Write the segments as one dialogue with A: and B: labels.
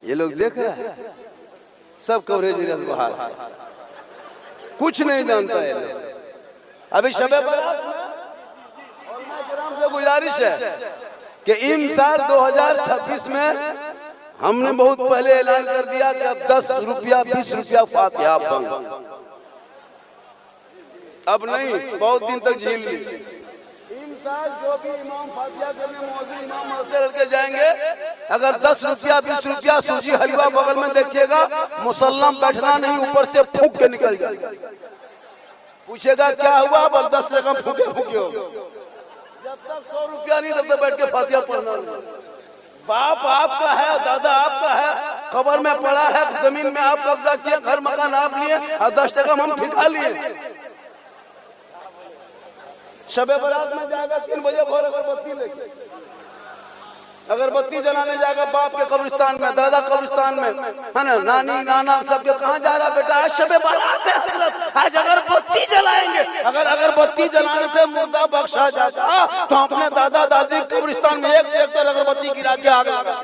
A: ये लोग देख रहे हैं सब कवरेज बाहर, कुछ नहीं जानता है लोग। अभी शबे बारात से गुजारिश है कि इन साल 2026 में हमने बहुत पहले ऐलान कर दिया कि अब 10 रुपया 20 रुपया फातिहा बंद, अब नहीं, बहुत दिन तक झील ली। इन साल जो भी इमाम फातिहा करने मौजूद इमाम मस्जिद के जाएंगे, अगर 10 रुपया 20 रुपया सूजी हलवा बगल में देखिएगा, मुसल्लम बैठना नहीं, ऊपर से फूंक के निकल जाएगा। पूछेगा क्या हुआ, बस 10 रकम फूके फूके हो। जब तक 100 रुपया नहीं तब तक बैठ के फातिहा पढ़ना नहीं। बाप आपका है, दादा आपका है, कब्र में पड़ा है, जमीन में आप कब्जा किए, घर मकान आप लिए और 10 टका हम ठिका लिए। शबे बारात में जाएगा 3 बजे भोर अगरबत्ती लेके, अगरबत्ती जलाने जाएगा बाप के कब्रिस्तान में, दादा कब्रिस्तान में, है ना, नानी नाना सबके। कहाँ जा रहा बेटा? आज शबे बारात है हजरत, आज अगरबत्ती जलाएंगे। अगर अगरबत्ती जलाने से मुर्दा बख्शा जाता तो अपने दादा दादी कब्रिस्तान में एक ट्रैक्टर अगरबत्ती गिरा के आग लगा।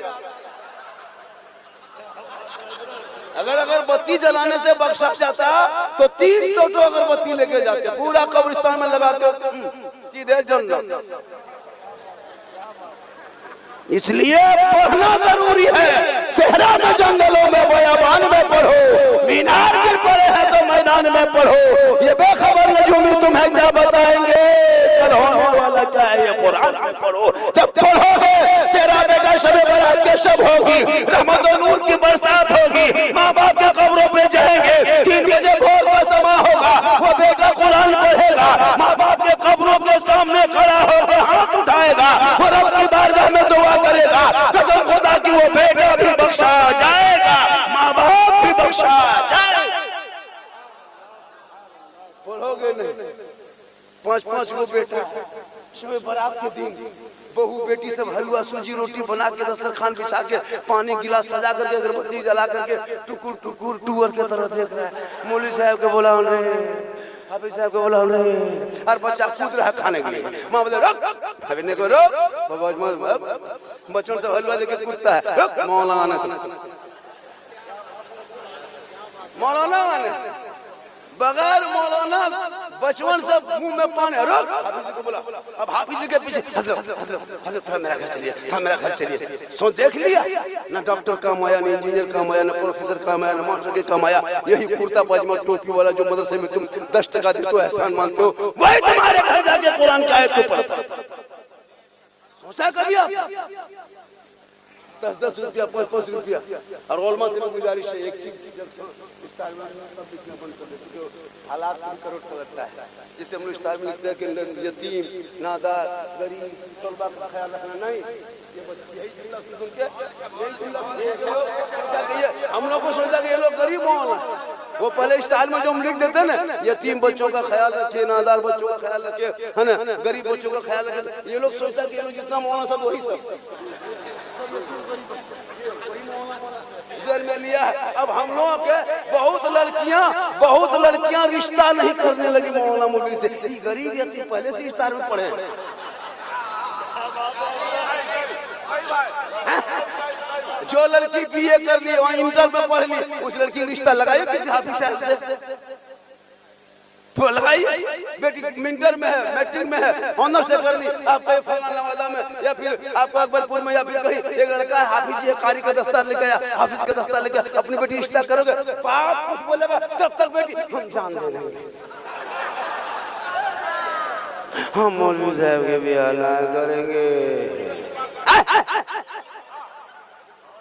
A: अगर अगरबत्ती जलाने से बख्शा जाता तो 3 टोटो अगरबत्ती लेके जाते, पूरा कब्रिस्तान में लगा के सीधे जन्नत। इसलिए पढ़ना जरूरी है। सहरा में, जंगलों में, बयाबान में पढ़ो, मीनार गिर पड़े हैं तो मैदान में पढ़ो। ये बेखबर नजूमी तुम्हें क्या बताएंगे, कल होने वाला क्या है ये कुरान में पढ़ो। जब पढ़ोगे तेरा बेटा शबे बारात के शब होगी, रहमत और नूर की बरसात होगी, माँ बाप के कब्रों पे जाएंगे, 3 बजे भोर का समा होगा, वो बेटा कुरान पढ़ेगा, माँ बाप के कब्रों के सामने खड़ा होकर हाथ उठाएगा और अपनी बारगाह में दुआ करेगा, कसम खुदा की वो बेटा भी बख्शा जाएगा, माँ बाप भी बख्शा जाएगा। पढ़ोगे नहीं, 5-5 को बेटा शबे बारात के दिन बहू बेटी सब हलवा सूजी रोटी बना के दस्तरखान बिछा के पानी गिलास सजा करके अगरबत्ती जला करके टुकुर टुकुर टूअर के तरह देख रहा है। मौलवी साहब को बोला रे, हाफिज साहब को बोला रे, और बच्चा कूद रहा है खाने के लिए। माँ बोले रोक, हाफिज ने को रोक, बच्चों से हलवा देके कूदता है, रोक मौलाना, मौलाना बगैर मौलाना बचपन से मुंह में पानी। रोक, हाफिज को बोला। अब हाफिज के पीछे हजरत थोड़ा मेरा घर चलिए, थोड़ा मेरा घर चलिए। सो देख लिया ना, डॉक्टर काम आया, ना इंजीनियर काम आया, ना प्रोफेसर काम आया, ना मास्टर के काम आया। यही कुर्ता पायजामा टोपी वाला जो मदरसे में तुम 10 टका देते हो, एहसान मानते हो, वही तुम्हारे घर जाके कुरान की आयत को पढ़ता। सोचा कभी आप? 10-10 रुपया 5-5 रुपया। और ओलमा से गुजारिश है, एक चीज हालात करोड़ का लगता है, जिसे हम लोग स्टाइल में लिखते हैं कि यतीम, नादार, गरीब, तलबा का ख्याल रखना। नहीं, यही जुमला सुन के हम लोग को सोचा कि ये लोग गरीब होना। वो पहले स्टाइल में जो हम लिख देते ना, यतीम बच्चों का ख्याल रखे, नादार बच्चों का ख्याल रखे, है ना, गरीब बच्चों का ख्याल रखे। ये लोग सोचता कि ये लोग जितना मौलाना सब वही सब में लिया है। अब हम लोग के बहुत लड़कियां रिश्ता नहीं करने लगी मौलाना मौलवी से। गरीब यतीम पहले से स्टार में पढ़े, जो लड़की बीए कर ली, वहाँ इंटर में पढ़ ली, उस लड़की रिश्ता लगाई किसी हाफिज साहब से, तो लगाई। बेटी इंटर में है, मैट्रिक में है, ऑनर से कर ली, आप कहीं फलाना नवादा में या फिर आपको अकबरपुर में या फिर कहीं एक लड़का है हाफिज जी, कारी का दस्तार लेके आया, हाफिज का दस्तार लेके अपनी बेटी रिश्ता करोगे, बाप कुछ बोलेगा तब तक बेटी हम जान दे देंगे, हम मौलवी साहब के भी आना करेंगे।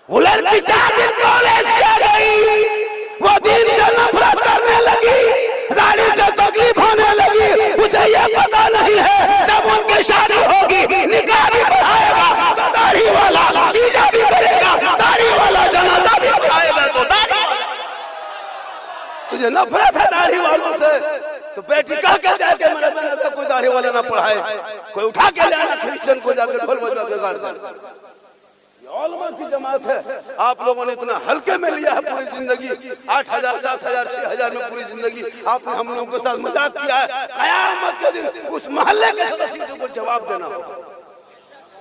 A: वो लड़की 4 दिन कॉलेज में गई, वो दिन से नफरत करने लगी, दाढ़ी से तकलीफ होने लगी। उसे ये पता नहीं है जब उनकी शादी होगी, निकाह भी पढ़ाएगा तो दाढ़ी वाला, तीजा भी करेगा दाढ़ी वाला, जनाजा भी पढ़ाएगा तो दाढ़ी वाला। तुझे नफरत है दाढ़ी वालों से, तो बेटी कह के जाके मेरा जनाजा कोई दाढ़ी वाला ना पढ़ाए, कोई उठा के ले आना क्रिश्चियन को जाके ढोल बजा के गाड़ दे। उलमा की जमात है, आप लोगों ने इतना हल्के में लिया है पूरी जिंदगी, 8,000 7,000 6,000 में पूरी जिंदगी आपने हम लोगों के साथ मजाक किया है। कयामत के दिन उस मोहल्ले के सदस्यों को जवाब देना होगा,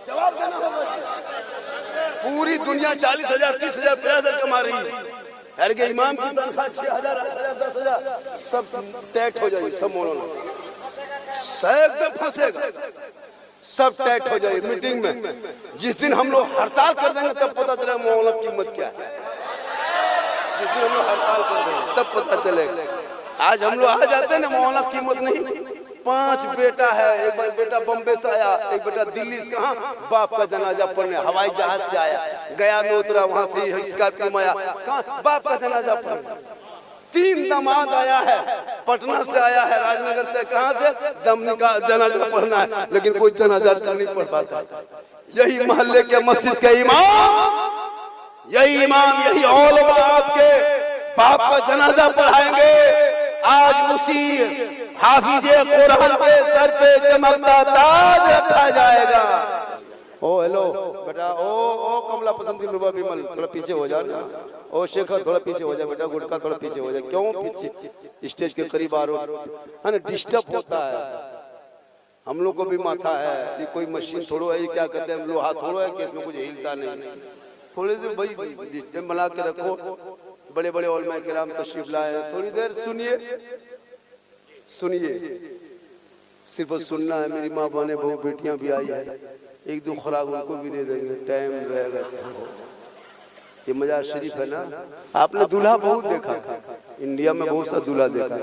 A: जवाब देना होगा। पूरी दुनिया 40,000 30,000 50,000 कमा रही है। यार के इमाम की तनख्वाह 6,000, 8,000, 10,000 सब टैट हो जाएगी, सब मौलाना एकदम फंसेगा, सब टैट हो जाएगी। मीटिंग में जिस दिन हम लोग हड़ताल कर देंगे तब पता चलेगा मौलाना की कीमत क्या है। जिस दिन हम लोग हड़ताल कर देंगे तब पता चलेगा। आज हम लोग आ जाते हैं ना, मौलाना की कीमत नहीं। 5 बेटा है, एक बेटा बम्बे से आया, एक बेटा दिल्ली से, कहाँ बाप का जनाजा पढ़ने हवाई जहाज से आया, गया में उतरा, वहां से स्कॉर्पियो में आया, कहाँ बाप का जनाजा पढ़ने। 3 दामाद आया है, पटना से आया है, राजनगर से, कहाँ से दमनी का जनाजा पढ़ना है, लेकिन कोई जनाजा नहीं पढ़ पाता। यही मोहल्ले के मस्जिद के इमाम, यही इमाम, यही औलमा आपके बाप का जनाजा पढ़ाएंगे। आज उसी हाफिजे कुरान के सर पे चमकता ताज रखा जाएगा। ओ हेलो बेटा, ओ कमला पसंद रुबा विमल, थोड़ा पीछे हो जा ना। ओ शेखर थोड़ा पीछे हो जा बेटा, गुटका थोड़ा पीछे हो जा। क्यों पीछे? स्टेज के करीब आ रहे है ना, डिस्टर्ब होता है। हम लोग को भी माथा है, ये कोई मशीन थोड़ो है, ये क्या कहते हैं लोहा थोड़ो है कि इसमें कुछ हिलता नहीं। थोड़ी देर भाई डिस्टर्ब बना के रखो। बड़े बड़े उलमा किराम तशरीफ लाए, थोड़ी देर सुनिए, सिर्फ सुनना है। मेरी माँ बहने बहु बेटियां भी आई है, 1-2 खुराक उनको भी दे देंगे, टाइम रहेगा। ये मजार शरीफ है ना। आपने दूल्हा बहुत देखा, इंडिया में बहुत सा दूल्हा देखा,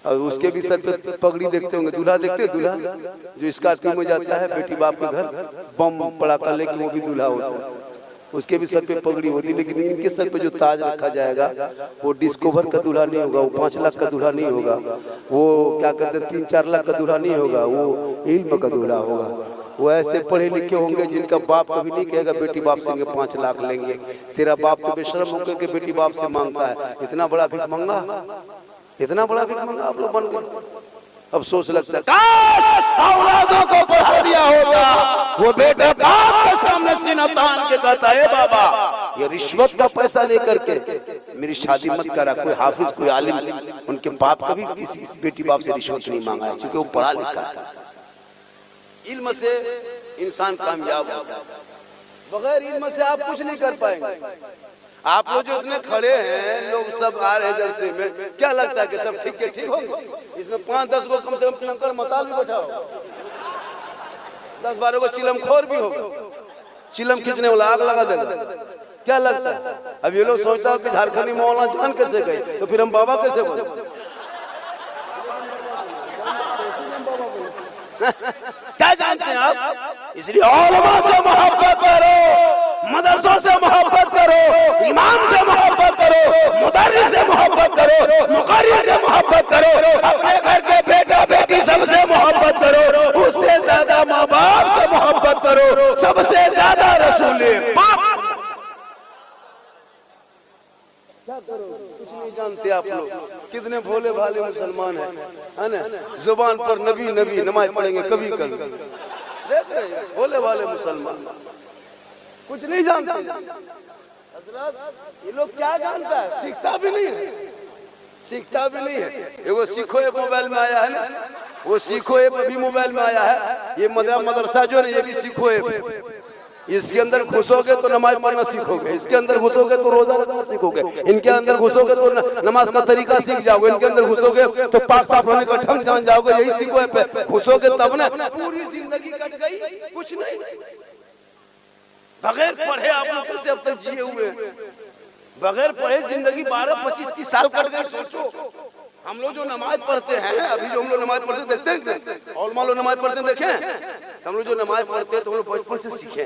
A: और उसके भी सर पे पगड़ी देखते होंगे। दूल्हा देखते, दूल्हा जो स्कॉर्पियो में जाता है बेटी बाप के घर, बम पड़ाका लेके, वो भी दूल्हा होता है, उसके भी सर पे पगड़ी होती। लेकिन इनके सर पे जो ताज रखा जाएगा वो डिस्कवर का दूल्हा नहीं होगा, वो 5 लाख का दूल्हा नहीं होगा, वो क्या कहते हैं 3-4 लाख का दूल्हा नहीं होगा, वो इल्म का दूल्हा होगा। वो ऐसे पढ़े लिखे होंगे जिनका बाप कभी नहीं कहेगा बेटी बाप से 5 लाख लेंगे। तेरा बाप तो बेशर्म होकर के बेटी बाप से मांगता है। इतना बड़ा भिख मंगा, इतना बड़ा भिख मंगा आप लोग बन गए। अफसोस लगता है, काश औलादों को पढ़ा दिया होता। वो बेटा बाप के सामने सीना तान के कहता है, बाबा ये रिश्वत का पैसा लेकर के मेरी शादी मत करा। कोई हाफिज, कोई आलिम उनके बाप कभी किसी बेटी बाप से रिश्वत नहीं मांगा है, क्योंकि वो पढ़ा लिखा है। इल्म से इंसान कामयाब होता है, बगैर इल्म से आप कुछ नहीं कर पाएंगे। आप लोग जो इतने खड़े हैं, लोग सब आ रहे हैं जलसे में, क्या लगता है कि सब ठीक के ठीक होंगे? इसमें 5-10 को कम से कम चिलमकर मताल भी बैठा हो, 10-12 को चिलमखोर भी होगा, चिलम खींचने वाला आग लगा देगा। क्या लगता है? अब ये लोग सोचता है कि झारखंडी मौलाना जान कैसे गए, तो फिर हम बाबा कैसे बने? क्या जानते हैं आप? इसलिए औलमा से मोहब्बत करो, मदरसों से मोहब्बत करो, इमाम से मोहब्बत करो, मुदर्रिस से मोहब्बत करो, मुक़र्रिर से मोहब्बत करो, अपने घर के बेटा बेटी सबसे मोहब्बत करो, उससे ज्यादा माँ बाप से मोहब्बत करो, सबसे ज्यादा रसूल पाक। क्या करो? कुछ नहीं जानते आप लोग। कितने भोले भाले मुसलमान है ना, जुबान पर नबी नबी नमाज पढ़ेंगे कभी कभी, देख रहे हैं भोले भाले मुसलमान, कुछ नहीं जानते। ये लोग क्या जानता है? सीखता भी नहीं है, सीखता भी नहीं है। वो सीखो ऐप मोबाइल में आया है ना, वो सीखो ऐप अभी मोबाइल में आया है। ये मदरसा जो है ये भी सीखो ऐप, इसके अंदर घुसोगे तो नमाज पढ़ना सीखोगे, इसके अंदर घुसोगे तो रोजा रखना सीखोगे, इनके अंदर घुसोगे तो नमाज का तरीका सीख जाओगे, इनके अंदर घुसोगे तो पाक साफ होने का ढंग जान जाओगे। यही सीखो ऐप, घुसोगे तब ना। पूरी जिंदगी कट गई, कुछ नहीं, बगैर पढ़े आप लोग कैसे अब तक जिए हुए? बगैर पढ़े जिंदगी 12-25-30 साल कट गए। सोचो, हम लोग जो नमाज पढ़ते हैं, अभी जो हम लोग नमाज पढ़ते देखते हैं, और मान लो नमाज पढ़ते देखें, हम लोग जो नमाज पढ़ते हैं तो हम लोग बचपन से सीखे।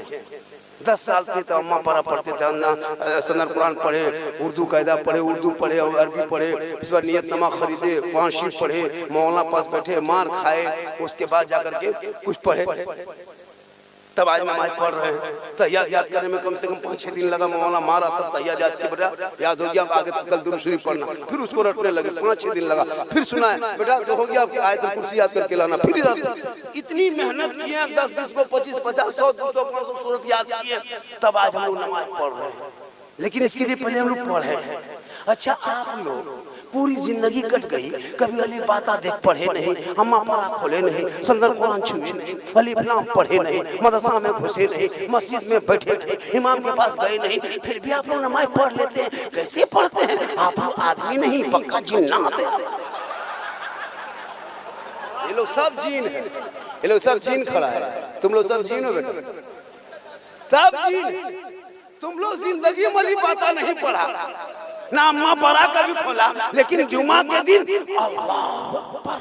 A: 10 साल थे तो अम्मा पारा पढ़ते थे, सनद कुरान पढ़े, उर्दू कायदा पढ़े, उर्दू पढ़े और अरबी पढ़े, इस बार नियतनामा खरीदे, 5 शीट पढ़े, मौलाना पास बैठे, मार खाए, उसके बाद जाकर के कुछ पढ़े, तब आज नमाज पढ़ रहे हैं। तहियात याद करने में कम से कम 5-6 दिन लगा, मौलाना मारा तब तहियात याद किया, बेटा याद हो गया, आगे कल दुरूद शरीफ पढ़ना, फिर उसको रटने लगे, 5-6 दिन लगा, फिर सुना है बेटा तो हो गया, आपकी आयत कुर्सी याद करके लाना, फिर इतनी मेहनत की है, 10-10 को 25-50 100-200 सूरत याद किए, तब आज हम लोग नमाज पढ़ रहे हैं। लेकिन इसके लिए पहले हम लोग पढ़े। अच्छा, आप लोग पूरी जिंदगी कट गई, कभी अली बाता देख पढ़े नहीं, अम्मा पारा खोले नहीं, संदर कुरान छुए नहीं, अली नाम पढ़े नहीं, मदरसा में घुसे नहीं, मस्जिद में बैठे नहीं, इमाम के पास गए नहीं, फिर भी आप लोग नमाज पढ़ लेते हैं। कैसे पढ़ते हैं? आप लोग आदमी नहीं, पक्का जिन्नात है। ये लोग सब जीन है, ये लोग सब जीन खड़ा है। तुम लोग सब जीन हो बेटा, सब जीन। तुम लोग जिंदगी में अली बाता नहीं पढ़ा, ना अम्मा परा का भी खोला, लेकिन जुमा के दिन अल्लाह अकबर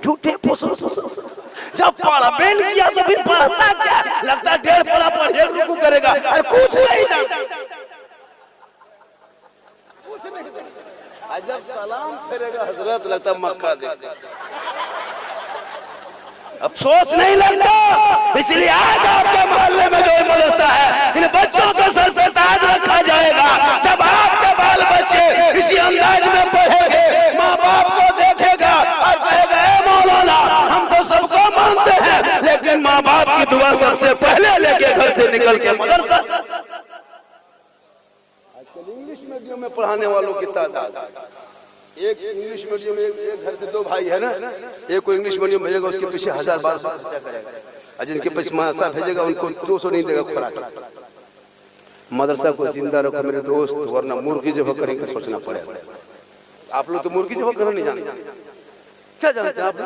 A: झूठे जब पढ़ा बेन किया तो फिर पढ़ता क्या? लगता 1.5 पढ़ा पढ़ एक रुकू करेगा और कुछ नहीं जानता, कुछ नहीं। जब सलाम फेरेगा हजरत लगता मक्का देगा। अफसोस नहीं लगता, इसलिए आज आपके मोहल्ले में जो मदरसा है, इन बच्चों के सर पे ताज रखा जाएगा। जब आपके बाल बच्चे इसी अंदाज में पढ़ेंगे, माँ बाप को देखेगा और कहेगा ए मौलाना हम तो सबको मानते हैं, लेकिन माँ बाप की दुआ सबसे पहले लेके घर से निकल के मदरसा। आजकल इंग्लिश मीडियम में पढ़ाने वालों की तादाद, एक इंग्लिश मीडियम एक घर से 2 भाई है ना, एक को इंग्लिश मीडियम भेजेगा उसके पीछे 1000-1200 खर्चा करेगा, और जिनके पास मदरसा भेजेगा उनको 200 नहीं देगा खुराक। मदरसा को जिंदा रखो मेरे दोस्त, वरना मुर्गी जब करेंगे सोचना पड़ेगा। आप लोग तो मुर्गी जब करना नहीं जानते, क्या जानते हैं आप?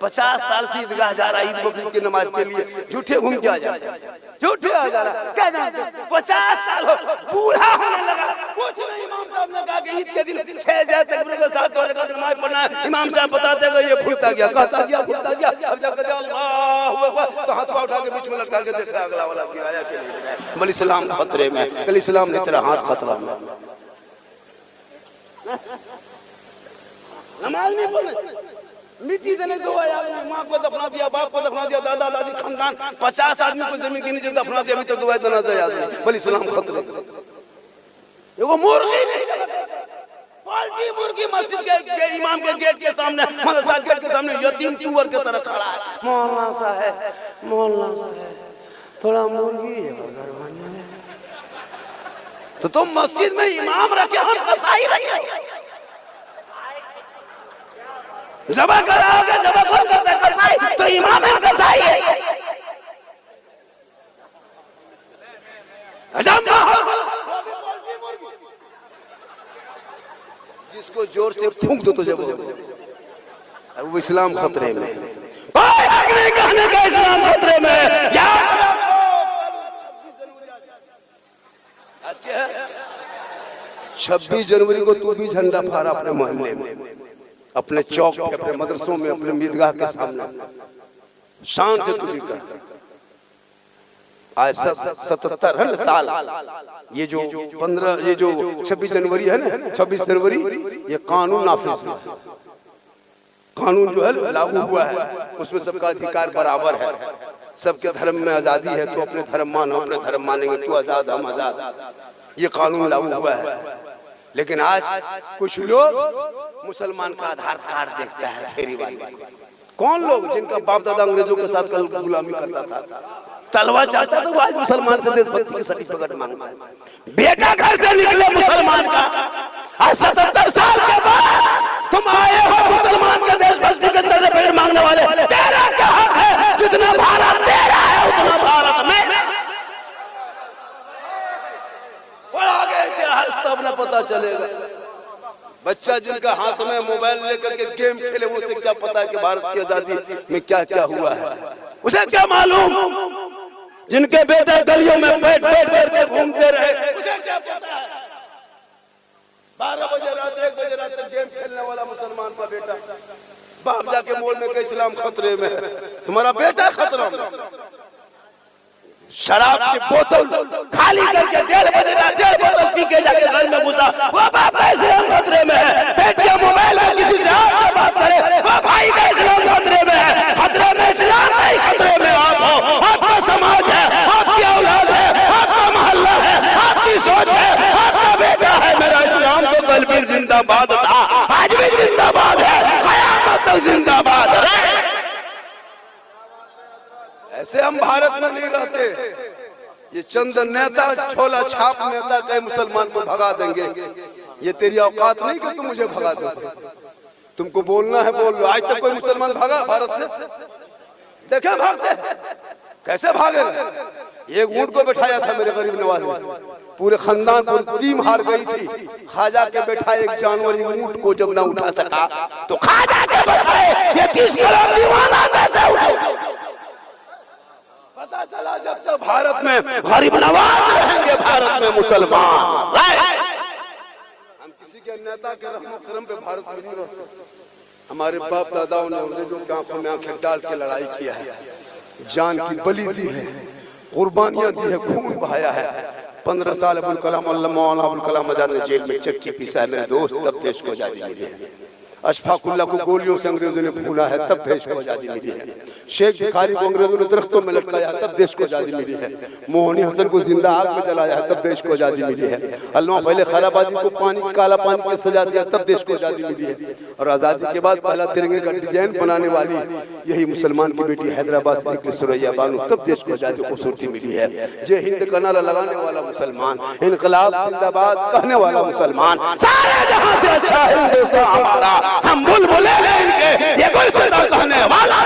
A: 50 साल से ईदगाह जा रहा, ईद बकरीद की नमाज के लिए झूठे घूम के आ जा रहा, झूठे आ जा रहा, क्या जानते हैं? 50 साल हो, बूढ़ा होने लगा, कुछ नहीं। इमाम साहब ने कहा कि ईद के दिन 6 जाए तकबीर के साथ नमाज पढ़ना है। इमाम साहब बताते गए ये भूलता गया, कहता गया, भूलता गया। अब जब कहते अल्लाहू अकबर तो हाथ उठा के बीच में लटका के देख रहा अगला वाला गिराया के लिए, बोले इस्लाम खतरे में, कल इस्लाम ने तेरा हाथ खतरा में। नमाज नहीं पढ़ने, मिट्टी देने दो आया, माँ को दफना दिया, बाप को दफना दिया, दादा दादी खानदान 50 आदमी को जमीन के नीचे दफना दिया, अभी तक दुआ जनाजा याद नहीं। बोले इस्लाम खतरे में। वो मुर्गी नहीं, पाल्टी मुर्गी मस्जिद के इमाम के गेट के सामने, मदरसा गेट के सामने यतीम टूवर के तरह खड़ा है। मौलाना साहब, मौलाना साहब थोड़ा मुर्गी है तो तुम मस्जिद में इमाम रखे, हम कसाई रखे। जबा कराओगे, जबा कौन करता है? कसाई। तो इमाम है कसाई है। जिसको जोर से फूंक दो तो जब वो इस्लाम खतरे में, कहने का इस्लाम खतरे में। आज क्या है? 26 जनवरी को तू भी झंडा फहरा अपने मोहल्ले में, अपने चौक पे, अपने मदरसों में, अपने ईदगाह के सामने शान से तू भी कर। आज 77 साल ये जो 26 जनवरी है ना, 26 जनवरी ये कानून नाफिज हुआ, कानून जो है लागू हुआ है, उसमें सबका अधिकार बराबर है, सबके धर्म में आजादी है। तो अपने धर्म मानो, अपने धर्म मानेंगे, तू आजाद हम आजाद, ये कानून लागू हुआ है। लेकिन आज कुछ लोग मुसलमान का आधार कार्ड देखता है, फेरी वाले। कौन लोग? जिनका बाप दादा अंग्रेजों के साथ कल गुलामी करता था, तलवा चाहता था, वो आज मुसलमान से देशभक्ति की सर्टिफिकेट मांगता है। बेटा घर से निकले मुसलमान का, आज 77 साल के बाद तुम आए हो मुसलमान के देशभक्ति के सर्टिफिकेट मांगने वाले। तेरा क्या हक है? जितना भारत तेरा है उतना भारत में। आगे इतिहास तब न पता चलेगा। बच्चा जिनका हाथ में मोबाइल लेकर के गेम खेले, उसे क्या पता है कि भारत की आजादी में क्या क्या हुआ है? उसे क्या मालूम? जिनके बेटे गलियों में बैठ बैठ करके घूमते रहे, उसे क्या पता है? 12 बजे रात 1 बजे रात तक गेम खेलने वाला मुसलमान का बेटा बाप जाके मोल में के इस्लाम खतरे में, तुम्हारा बेटा खतरा में। शराब की बोतल खाली करके 1.5 बजे रात 1.5 बोतल पी के जाके घर में घुसा, वो बाप का इस्लाम खतरे में है। बेटियां मोबाइल में किसी से आपसे बात करे, वो भाई का इस्लाम खतरे में है। खतरे में इस्लाम नहीं, खतरे में आप हो। आपका समाज है, आपकी औलाद है, आपका मोहल्ला है, आपकी सोच है, आपका बेटा है। मेरा इस्लाम तो कल भी जिंदाबाद था, आज भी जिंदाबाद है, कयामत तक जिंदाबाद है। ऐसे हम भारत में नहीं रहते। ये चंद नेता, छोला छाप नेता कई मुसलमान को भगा देंगे।
B: ये तेरी औकात नहीं कि तुम मुझे भगा दो। तुमको बोलना है बोल लो। आज तक कोई मुसलमान भागा भारत से? देखे भागते कैसे भागे? एक ऊंट को बैठाया था मेरे गरीब नवाज ने, पूरे खानदान पूरी टीम हार गई थी। खाजा के बैठा एक जानवर ऊंट को जब ना उठा सका तो खाजा के बसाए ये 30 करोड़ दीवाना कैसे उठे? पता चला जब तक भारत में गरीब नवाज रहेंगे, भारत में मुसलमान। हम किसी के नेता के रहमो करम पे भारत में नहीं रहते। हमारे बाप दादाओं ने अंग्रेजों की आंखों में आंखें डाल के लड़ाई किया है, जान की बलि दी है, कुर्बानियां दी है, खून बहाया है। 15 साल अबुल कलाम मौलाना अबुल कलाम आजाद ने जेल में चक्की पीसा है मेरे दोस्त, तब देश को आजादी मिली है। अशफाकुल्लाह को गोलियों से अंग्रेजों ने भूना है, तब देश को आजादी मिली है। शेख भिखारी को अंग्रेजों ने दरख्तों में लटकाया, तब देश को आजादी मिली है। मोहनी हसन को जिंदा आग में जलाया है, तब देश को आजादी मिली है। अल्लामा पहले खैराबादी को पानी काला पानी के सजा दिया, तब देश को आजादी मिली है। और आजादी के बाद पहला तिरंगे का डिजाइन बनाने वाली यही मुसलमान की बेटी हैदराबाद से निकली सुरैया बानू, तब देश को आजादी खूबसूरती मिली है। जय हिंद का नारा लगाने वाला मुसलमान, इनकलाब जिंदाबाद कहने वाला मुसलमान, सारे जहां से अच्छा हिंदुस्तान हमारा, हम बुलबुले हैं इनके, ये कोई सदा कहने वाला।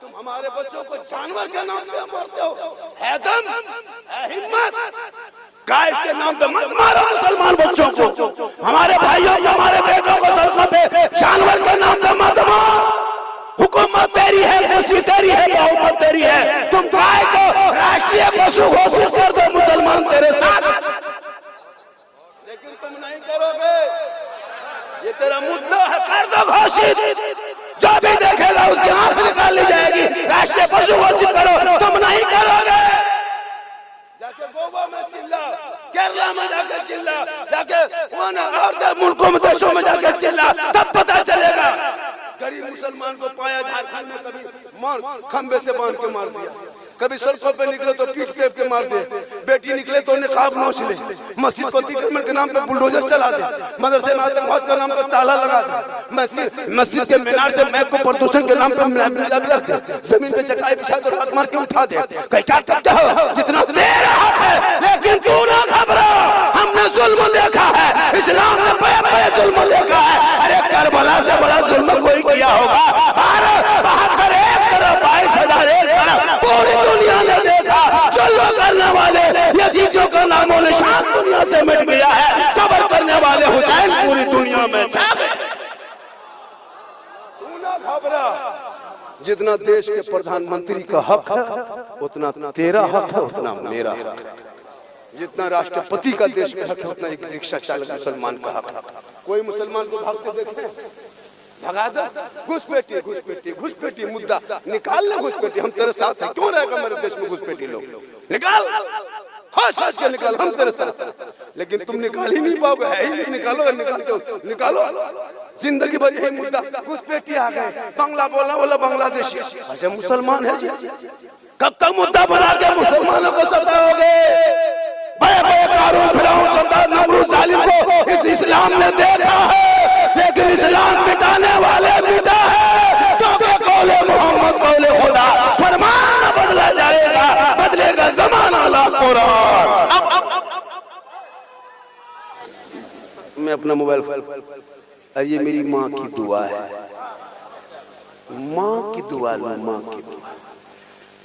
B: तुम हमारे बच्चों को जानवर के नाम पे मारते हो, है दम, है हिम्मत? गाय के नाम पे मत मारो मुसलमान बच्चों को, हमारे भाइयों को, हमारे बेटों को सड़कों पे जानवर के नाम पे मत मारो। हुकूमत तेरी है, कुर्सी तेरी है, बहुमत तेरी है। तुम गाय को राष्ट्रीय पशु घोषित कर दो, मुसलमान तेरे साथ, लेकिन तुम नहीं करोगे। ये तेरा मुद्दा है, कर दो घोषित। जो भी देखेगा उसकी आंख निकाल ली जाएगी। राष्ट्रीय पशु घोषित करो, तुम नहीं करोगे। जाके गोवा में चिल्ला, केरला में जाके चिल्ला, जाके और मुल्कों में देशों में जाके चिल्ला, तब पता चलेगा। गरीब मुसलमान को पाया झारखंड में कभी खंबे से बांध के मार दिया, कभी सड़कों पे निकले तो पीट पेट के मार दे, बेटी निकले तो निकाब नोच ले, मस्जिद को अतिक्रमण के नाम पे बुलडोजर चला दे, मदरसे में आतंकवाद के नाम पे ताला लगा दे, मस्जिद के मीनार से मैप को प्रदूषण के नाम पे रख दे, जमीन पे चटाई बिछा दो, लात मार के उठा दे। क्या करते हो? जितना तेरा हक है, लेकिन तू ना घबरा। हमने जुल्म देखा है, इस्लाम ने बड़े जुल्म देखा है। अरे करबला से बड़ा जुल्म कोई किया होगा? 72 एक तरफ, 22,000 एक तरफ, पूरी दुनिया ने देखा। जुल्म करने वाले यजीदियों का नामो निशान दुनिया से मिट गया है। सब्र करने वाले हुसैन पूरी दुनिया में छा गए। तू ना घबरा। जितना देश के प्रधानमंत्री का हक है, उतना तेरा हक है, उतना मेरा हक है। जितना राष्ट्रपति का देश में हक है, उतना एक रिक्शा चालक मुसलमान का हक है। कोई मुसलमान को भागते देखे? भगा दो। घुसपैठी घुसपैठी घुसपैठी मुद्दा निकाल ले। घुसपैठी हम तेरे साथ हैं। क्यों रहेगा मेरे देश में घुसपैठी लोग? निकाल, खोज खोज के निकाल, हम तेरे साथ। लेकिन तुम निकाल ही नहीं पाओगे, है ही नहीं। निकालो, अगर निकालते हो निकालो। जिंदगी भर यही मुद्दा, घुसपैठी आ गए, बांग्ला बोलना वाला बांग्लादेशी। अच्छा मुसलमान है जी, कब तक मुद्दा बना के मुसलमानों को सताओगे? बड़े बड़े कारून फिरौन सद्दाम नमरूद जालिम को इस इस्लाम ने देखा है, लेकिन इस्लाम मिटाने वाले मिटा है। तो कौले मोहम्मद कौले खुदा, फरमान बदला जाएगा, बदलेगा जमाना ला कुरान। मैं अपना मोबाइल, अरे ये मेरी माँ की दुआ है, माँ की दुआ लो, माँ की दुआ।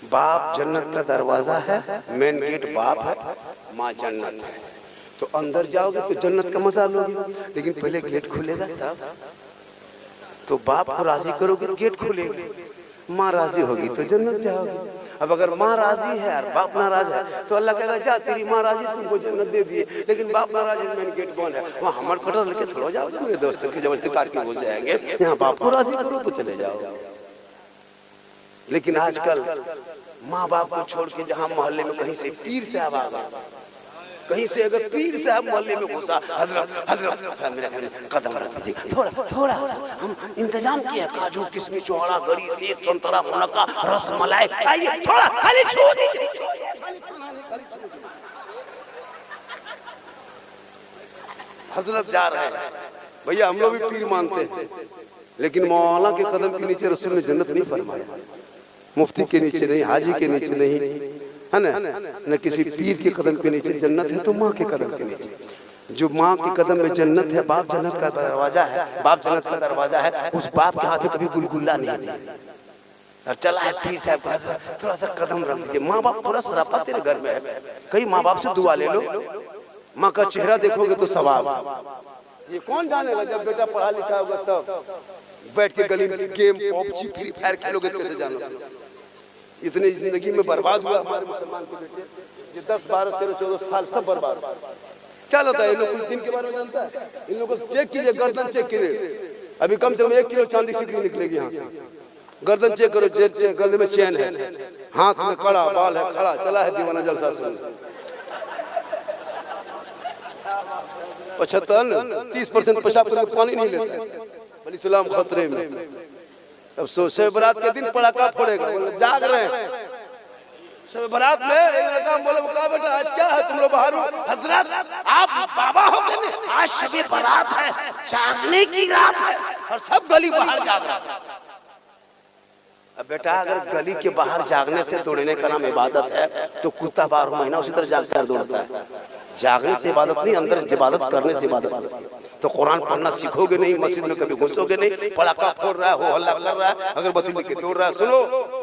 B: बाप जन्नत का दरवाजा है, मेन गेट बाप है, माँ जन्नत है। तो अंदर जाओगे तो जन्नत का मजा लोगे, लेकिन पहले गेट खुलेगा तब। तो बाप को राजी करोगे, गेट खुलेगा, माँ राजी होगी तो जन्नत जाओगे। अब अगर माँ राजी है और बाप नाराज है, तो अल्लाह कहेगा जा तेरी माँ राजी, तुमको जन्नत दे दिए, लेकिन बाप नाराज है, मेन गेट बंद है। वहाँ हमर कटर लेके थोड़ा जाओगे, मेरे दोस्तों की जबरदस्ती काट के बोल जाएंगे, यहाँ बाप को राजी करो तो चले जाओ। लेकिन आजकल माँ बाप को छोड़ के जहाँ मोहल्ले में कहीं से पीर साहब आ गए, कहीं से अगर पीर साहब मोहल्ले में घुसा, हजरत हजरत मेरे घर में कदम रख दीजिए, थोड़ा थोड़ा हम इंतजाम किया, काजू किशमिश चौड़ा गरी सेब संतरा मुनक्का रस मलाई, आइए थोड़ा खाली छू दीजिए। हजरत जा रहे हैं, भैया हम लोग भी पीर मानते हैं, लेकिन मौला के कदम के नीचे रसूल ने जन्नत नहीं फरमाया, मुफ्ती के नीचे नहीं, हाजी के नीचे नहीं, है ना, न किसी पीर के कदम के नीचे जन्नत है, तो माँ के कदम के नीचे। जो माँ के कदम में जन्नत है, बाप जन्नत का दरवाजा है, बाप जन्नत का दरवाजा है, उस बाप के हाथ में कभी गुलगुल्ला नहीं है। और चला है पीर साहब थोड़ा सा कदम रख दीजिए। माँ बाप पूरा सरापा तेरे घर में है, कई माँ बाप से दुआ ले लो, माँ का चेहरा देखोगे तो सवाब। ये कौन जानेगा जब बेटा पढ़ा लिखा होगा तब बैठ के गली में गेम पबजी फ्री फायर खेलोगे कैसे जानो। इतनी जिंदगी में बर्बाद हुआ हमारे मुसलमान के बेटे, ये 10 12 13 14 साल सब बर्बाद। क्या लगता है इन लोग कुछ दिन के बारे में जानता है? इन लोगों को चेक कीजिए, गर्दन चेक कीजिए, अभी कम से कम 1 किलो चांदी सीधी निकलेगी यहाँ से। गर्दन चेक करो, गले में चैन है, हाथ में कड़ा, बाल है खड़ा, चला है दीवाना जलसा से 75 30% पेशाब करके पानी नहीं लेता है। इस्लाम खतरे में। अब शब बरात के दिन पड़ाका फोड़ेगा, जाग रहे हैं। शब बरात में एक लड़का बोले कहा बेटा आज क्या है तुम लोग बाहर हो?
A: हजरत आप बाबा हो गए ना, आज शबे बारात है, जागने की रात है और सब गली बाहर जाग रहा है।
B: अब बेटा अगर गली के बाहर जागने से दौड़ने का नाम इबादत है तो कुत्ता 12 महीना उसी तरह जाग कर दौड़ता है। जागने से इबादत नहीं, अंदर इबादत करने से इबादत होती है। तो कुरान पढ़ना सीखोगे नहीं, मस्जिद में कभी घुसोगे नहीं, पड़ाका फोड़ रहा है, हो हल्ला कर रहा है, अगरबत्ती लेके दौड़ रहा है। सुनो,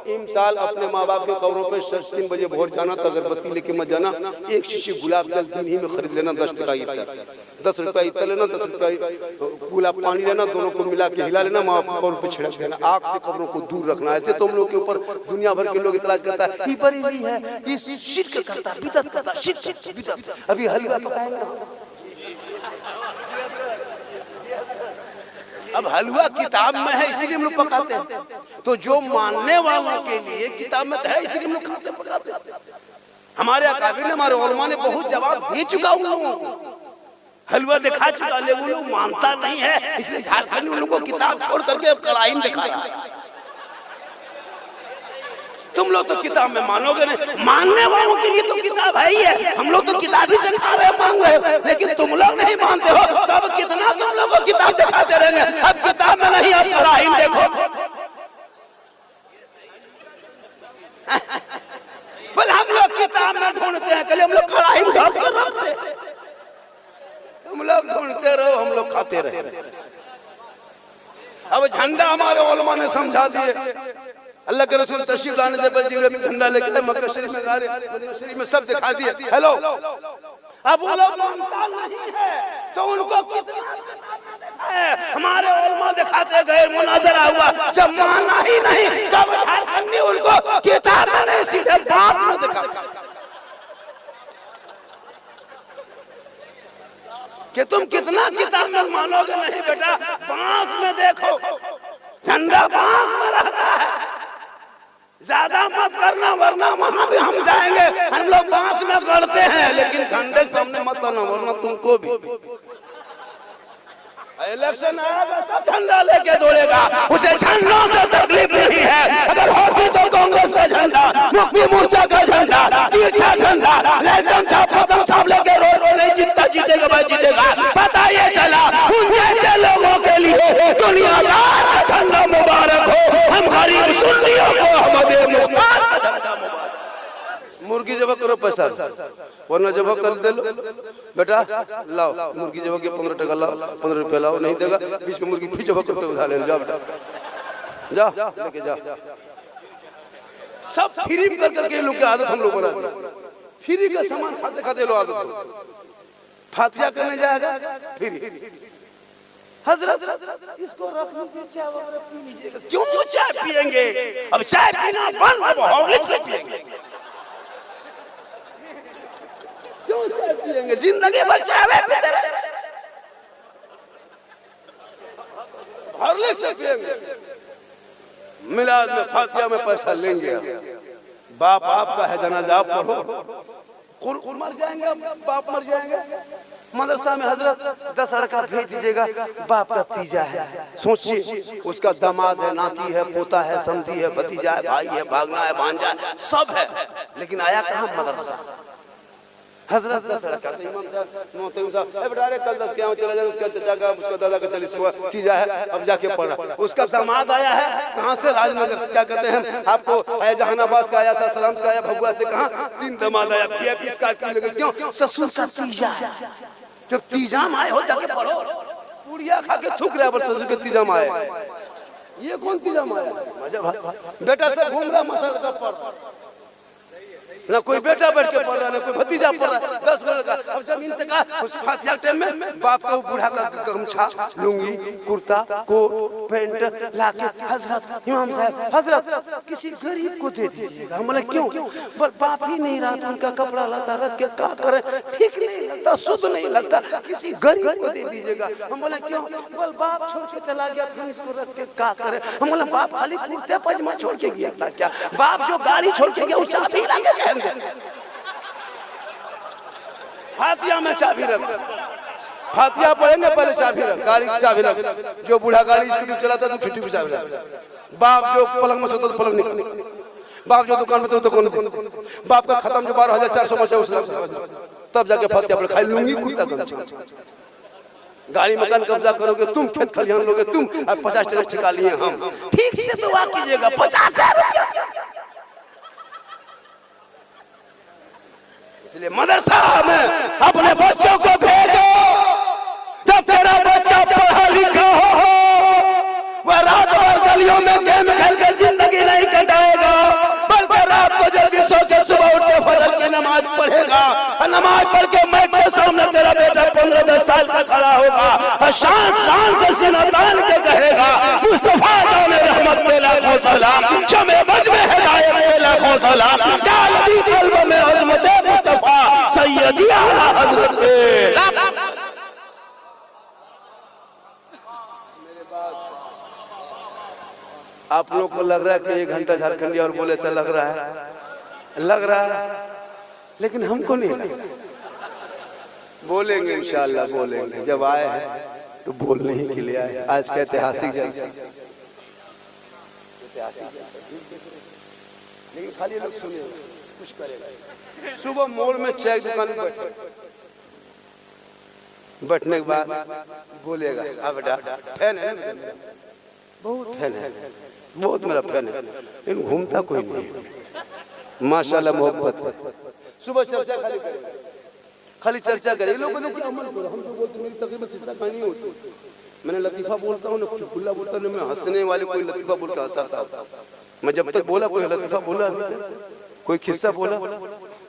B: इमसाल अपने माँ बाप के कब्रों पे 3 बजे भोर जाना तो अगरबत्ती लेके मत जाना। एक शीशी गुलाब जल दिन ही में खरीद लेना, 10 टका इतना, 10 रुपया इतना लेना, 10 रुपया गुलाब पानी लेना, दोनों को मिला के हिला लेना, माँ बाप कब्रों पे छिड़क देना। आग से कब्रों को दूर रखना। ऐसे तुम लोग के ऊपर दुनिया भर के लोग इतराज करता है, ये बरेली है, ये शिर्क करता है, बिदअत करता है, शिर्क बिदअत। अभी हलवा पकाएंगे, अब हलवा किताब में है इसीलिए हम लोग पकाते हैं। तो जो मानने वालों के लिए किताब में है इसीलिए हम लोग खाते पकाते हैं। हमारे अकाबिर ने, हमारे उलमा ने बहुत जवाब दे चुका उन लोगों को, हलवा दिखा चुका, लेकिन वो लोग मानता नहीं है, इसलिए झारखंड उन लोगों को किताब छोड़ करके अब कलाइन दिखा रहा है। तुम लोग तो किताब में मानोगे नहीं, मानने वालों के लिए तो किताब है ही है। हम लोग तो किताब ही से खा रहे हैं, मांग रहे हैं, लेकिन तुम लोग नहीं मानते हो। तो अब कितना तुम लोग को किताब दिखाते रहेंगे? अब किताब में नहीं, अब कलाइन देखो। बोले हम लोग किताब में ढूंढते हैं, कल हम लोग कलाइन ढक कर रखते हैं। तुम लोग ढूंढते रहो, हम लोग खाते रहे। अब झंडा हमारे उलमा ने समझा दिए। अल्लाह के रसूल तशरीफ लाने से पहले जिब्रील झंडा लेकर मक्का शरीफ में ला रहे, मदीना शरीफ में सब दिखा दिए। हेलो, अब वो लोग मानता नहीं है तो उनको कितना है? हमारे उलमा दिखाते गए, मुनाजरा हुआ, जब माना ही नहीं तब झारखंडी उनको किताब में नहीं सीधे बांस में दिखा कि तुम कितना किताब में मानोगे नहीं बेटा, बांस में देखो, झंडा बांस में रहता है। ज्यादा मत करना वरना वहां भी हम जाएंगे। हम लोग बांस में करते हैं, लेकिन झंडे के सामने मत आना वरना तुमको भी इलेक्शन आएगा सब झंडा लेके दौड़ेगा। उसे झंडों से तकलीफ नहीं है। अगर होती तो कांग्रेस का झंडा, मुक्ति मोर्चा का झंडा, तिरछा झंडा, लेकिन छाप छाप लेके रोड पर नहीं जीतता, जीतेगा भाई जीतेगा। पता ये चला उन जैसे लोगों के लिए दुनियादार का झंडा मुबारक हो, हम गरीब सुन्नियों को हमारे मुख्तार का झंडा मुबारक। मुर्गी जब करो पैसा, वरना जब कर दे लो बेटा, लाओ मुर्गी जब के 15 टका लाओ, 15 रुपया लाओ, नहीं देगा बीच में मुर्गी फिर जब करके उधार ले जाओ बेटा, जा लेके जा। सब फ्री कर करके लोग की आदत हम लोग बना दी। फ्री का सामान खाते खाते लो आदत, फातिया करने जाएगा फ्री। हजरत इसको रख लीजिए, चाय वगैरह पी लीजिएगा। क्यों चाय पिएंगे? अब चाय पीना बंद, अब हॉर्लिक्स से पिएंगे। क्यों चाय पिएंगे? जिंदगी भर चाय पीते रहे, हॉर्लिक्स से पिएंगे। मिलाद में फातिया में पैसा लेंगे। बाप आपका है, जनाजा आप पढ़ो, मर जाएंगे, बाप मर जाएंगे। मदरसा में हजरत 10 लड़का भेज दीजिएगा, बाप का तीजा है। सोचिए, उसका दामाद है, नाती है, पोता है, समधी है, भतीजा है, भाई है, भागना है, भांजा है, सब है, लेकिन आया कहाँ? मदरसा। हजरत 10 लड़का, कल 10 के चला जाए, उसका चचा का, उसका दादा का 40वां तीजा है, अब जाके पढ़ा। उसका दामाद आया है कहाँ से? राजनगर से। क्या कहते हैं आपको? आया जहानाबाद से, आया सासाराम से, आया भगुआ से। कहाँ? 3 दामाद आया, PF कार्ड लगे। क्यों? ससुर का तीजा। जब तीजाम आए हो जाके पढ़ो। पूड़िया खा के थूक रहा है ससुर के तीजाम आए। ये कौन तीजाम आया? बेटा से घूम रहा मसाला का पढ़, ना कोई बेटा बैठ के पढ़ रहा है, ना कोई भतीजा पढ़ रहा है। 10 मिनट का अब जब इंतकाल उस फातिहा टाइम में बाप का बूढ़ा का गमछा, लुंगी, कुर्ता, कोट, पैंट लाके हजरत इमाम साहब हजरत किसी गरीब को दे दीजिएगा। हम बोले क्यों? बोल बाप ही नहीं रहा, उनका कपड़ा लता रख के क्या करे, ठीक नहीं लगता, शुद्ध नहीं लगता, किसी गरीब को दे दीजिएगा। हम बोले क्यों? बोल बाप छोड़ के चला गया, हम इसको रख के क्या करे। हम बोले बाप खाली कुर्ते पजामा छोड़ के गया था क्या? बाप जो गाड़ी छोड़ के गया वो चाबी लाके फातिहा में चाबी रख, फातिहा पढ़ेंगे पहले चाबी रख, गाड़ी की चाबी रख। जो बूढ़ा गाड़ी स्कूटी चलाता तो छुट्टी पे चाबी रख। बाप जो पलंग में सोता तो पलंग निकल, बाप जो दुकान में तो दुकान, बाप का खत्म जो 12,400 में उस तब जाके फातिहा पढ़। खाली लूंगी कुर्ता गमछा, गाड़ी मकान कब्जा करोगे तुम, खेत खलिहान लोगे तुम, और 50 टका ठिका लिए हम। ठीक से दुआ कीजिएगा। 50,000 रुपया। इसलिए मदरसा में अपने बच्चों को भेजो। जब तेरा बच्चा पढ़ा लिखा हो, वह रात भर गलियों में गेम खेल के जिंदगी नहीं कटाएगा, बल्कि रात को जल्दी सो के सुबह उठ के फजर की नमाज पढ़ेगा। और नमाज पढ़ के माइक के सामने तेरा बेटा 15-10 साल का खड़ा होगा और शान शान से सीना तान के कहेगा, मुस्तफा जाने रहमत पे लाखों सलाम, शमे बज में हिदायत पे लाखों सलाम, डाल दी कल्ब में अज़मत मुस्तफा सैयदी आला हज़रत पे। आप लोग को लग रहा है कि 1 घंटा झारखंडी और बोले से लग रहा है, लेकिन हमको नहीं लग रहा। बोलेंगे इंशाअल्लाह, बोलेंगे। जब आए हैं तो बोलने ही के लिए आए। आज का ऐतिहासिक जलसा, लेकिन खाली लोग सुने कुछ करेगा। सुबह मोड़ में चाय दुकान में बैठने के बाद बोलेगा, हाँ बेटा फैन है, बहुत फैन है, बहुत मेरा फैन है, लेकिन घूमता कोई नहीं है। माशाल्लाह मोहब्बत है। सुबह चर्चा खाली चर्चा करें। लोगों ने क्या अमल करो, हम तो बोलते मेरी तकरीबन किस्सा कहानी होती। मैंने लतीफा बोलता हूँ ना, चुटकुला बोलता हूँ, मैं हंसने वाले कोई लतीफा बोल के हंसाता। मैं जब तक बोला कोई लतीफा बोला, कोई किस्सा बोला,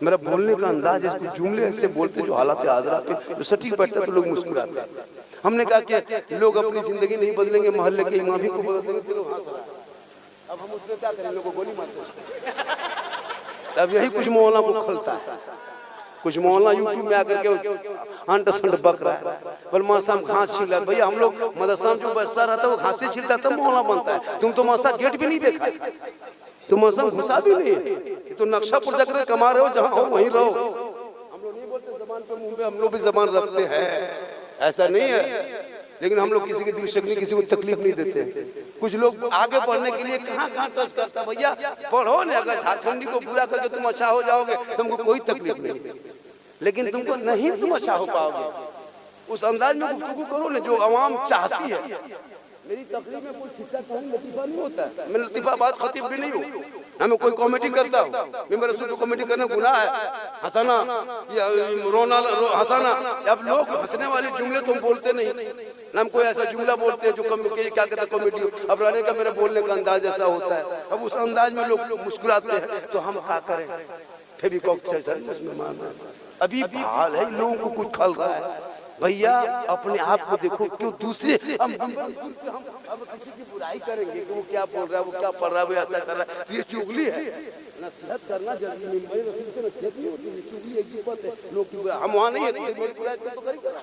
B: मेरा बोलने का अंदाज है, जुमले ऐसे बोलते जो हालात हाजरा पे जो सटीक बैठता है तो लोग मुस्कुराते। हमने कहा कि लोग अपनी जिंदगी नहीं बदलेंगे, मोहल्ले के इमाम ही को बदल देंगे तो लोग हंस रहे हैं। अब हम उसमें क्या करें, लोगों को गोली मारते। अब यही कुछ मौलाना को खलता है। कुछ मौलाना यूट्यूब में आकर के अंट संट बक रहा है, बोल मासा घास छिल रहा है। भैया हम लोग मदरसा में जो बच्चा रहता है वो घास से छिलता है तब मौलाना बनता है। तुम तो मासा गेट भी नहीं देखा, तुम मौसम घुसा भी नहीं है, तो नक्शा पर जाकर कमा रहे हो, जहाँ हो वहीं रहो। हम लोग नहीं बोलते जबान पे मुंह पे, हम लोग भी जबान रखते हैं, ऐसा नहीं है। लेकिन हम लोग किसी की दिल शक्ति, किसी को तकलीफ नहीं देते। कुछ लोग आगे बढ़ने के लिए कहाँ टच करता। भैया पढ़ो ना, अगर झारखंडी को पूरा करके तुम अच्छा हो जाओगे तुमको कोई तकलीफ नहीं, लेकिन तुमको नहीं तुम अच्छा हो पाओगे। उस अंदाज में गुफ्तगू करो ना जो आवाम चाहती है। मेरी तकरीर में कोई किस्सा कहानी लतीफा नहीं होता है, मैं लतीफाबाज खतीब भी नहीं हूँ, ना मैं कोई कॉमेडी करता हूँ। मैं मेरे रसूल को कॉमेडी करना गुनाह है, हंसाना या रोना हंसाना। अब लोग हंसने वाले जुमले तुम बोलते नहीं, ना हम कोई ऐसा जुमला बोलते हैं जो क्या कहते हैं कॉमेडी। अब रहने का मेरे बोलने का अंदाज ऐसा होता है, अब उस अंदाज में लोग मुस्कुराते हैं तो हम क्या करें, फेविकॉक से मारना। अभी हाल है, लोगों को कुछ खल रहा है। भैया अपने आप को देखो, क्यों दूसरे हम अब किसी की बुराई करेंगे कि वो क्या बोल रहा है, वो क्या पढ़ रहा है, वो ऐसा कर रहा है, ये चुगली है। नसीहत करना जरूरी नहीं, मेरे रसूल से नसीहत नहीं होती, चुगली एक ही बात है। लोग की बुराई हम वहाँ नहीं है, मेरी बुराई तो करी करा,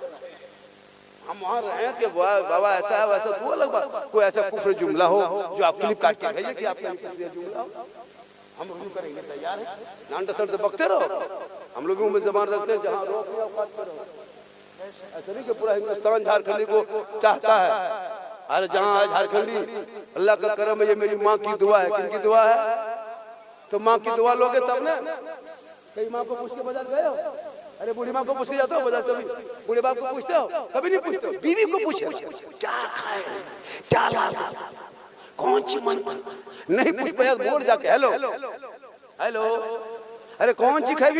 B: हम वहाँ रहे कि बाबा ऐसा है वैसा, तो अलग बात। कोई ऐसा कुफ्र जुमला हो जो आप क्लिप काट के भेजिए कि आपका जुमला हो, हम रिव्यू करेंगे, तैयार है। नान सर बकते रहो, हम लोग में जबान रखते हैं, जहाँ रोक बात करो। ऐसा नहीं कि पूरा हिंदुस्तान झारखंडी को चाहता है। अरे जहाँ झारखंडी, अल्लाह का करम है, ये मेरी माँ की दुआ है। किनकी दुआ है? तो माँ की दुआ लोगे तब ना। कई माँ को पूछ के बाजार गए हो? अरे बूढ़ी माँ को पूछ के जाते हो बाजार कभी? बूढ़े बाप को पूछते हो? कभी नहीं पूछते हो। बीवी को पूछे क्या खाए, क्या लाला, कौन सी मन नहीं पूछ पाया, बोल जाके हेलो हेलो, अरे कौन सी खाई,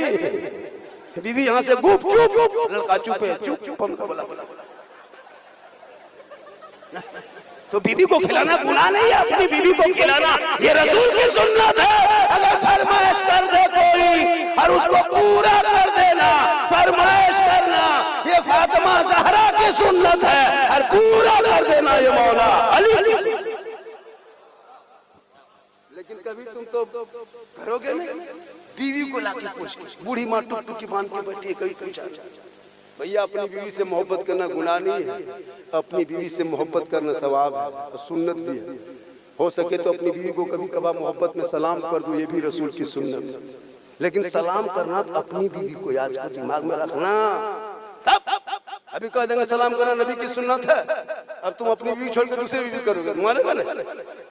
B: बीवी यहाँ से गुप चुप, लड़का चुप है, चुप चुप हमको बोला। तो बीवी को खिलाना गुनाह नहीं है, अपनी बीवी को खिलाना ये रसूल की सुन्नत है। अगर फरमाइश कर दे कोई और उसको पूरा कर देना, फरमाइश करना ये फातिमा ज़हरा की सुन्नत है, और पूरा कर देना ये मौला अली की सुन्नत। लेकिन कभी तुम तो करोगे नहीं, बीवी को लाके पूछ, बूढ़ी माँ टुक टुक की बांध के बैठी है, कहीं भैया अपनी बीवी से मोहब्बत करना गुनाह नहीं है, अपनी बीवी से मोहब्बत करना सवाब है और सुन्नत भी है। हो सके तो अपनी बीवी को कभी कभार मोहब्बत में सलाम कर दो, ये भी रसूल की सुन्नत है। लेकिन सलाम करना तो अपनी बीवी को याद कर दिमाग में रखना। तब अभी कह देंगे सलाम करना नबी की सुन्नत है, अब तुम अपनी बीवी छोड़ के दूसरी बीवी करोगे, तुम्हारे